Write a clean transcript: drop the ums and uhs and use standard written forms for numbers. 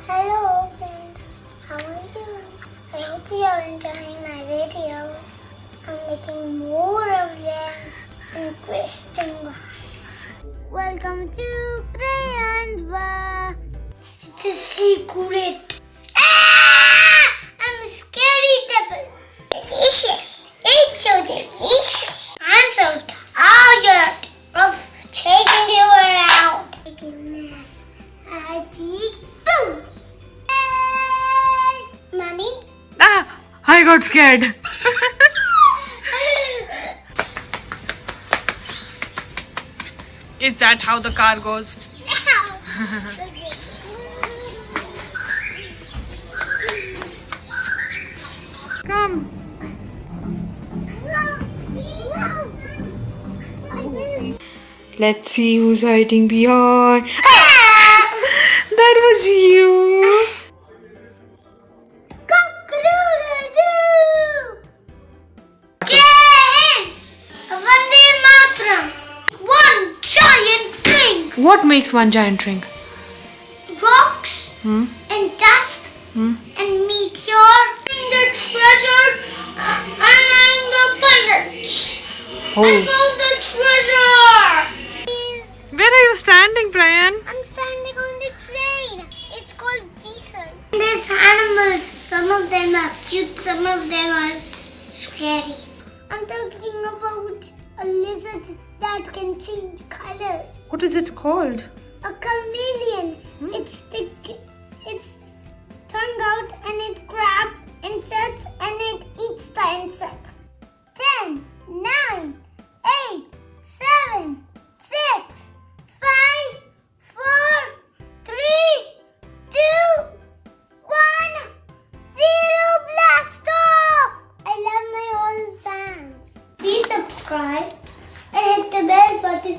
Hello friends, how are you? I hope you are enjoying my video. I'm making more of them interesting ones. Welcome to Prayan's world. It's a secret. I'm a scary devil. Delicious. It's so delicious. I'm so tired of chasing you around. Boom! Mommy? I got scared. Is that how the car goes? Come. Let's see who's hiding behind. That was you. Cock-a-doodle-doo! Jai Hind! Vande Mataram! One giant ring! What makes one giant ring? Rocks and dust and meteor and the treasure and the punch. I found the treasure! Where are you standing, Prayan? I'm standing on the train. It's called diesel. There's animals. Some of them are cute, some of them are scary. I'm talking about a lizard that can change color. What is it called? A chameleon. Its tongue out and it grabs insects and it eats the insect. 10, 9, 8, 7, 6, 5, 4, 3, 2, 1, 0, blast off! I love my old fans. Please subscribe and hit the bell button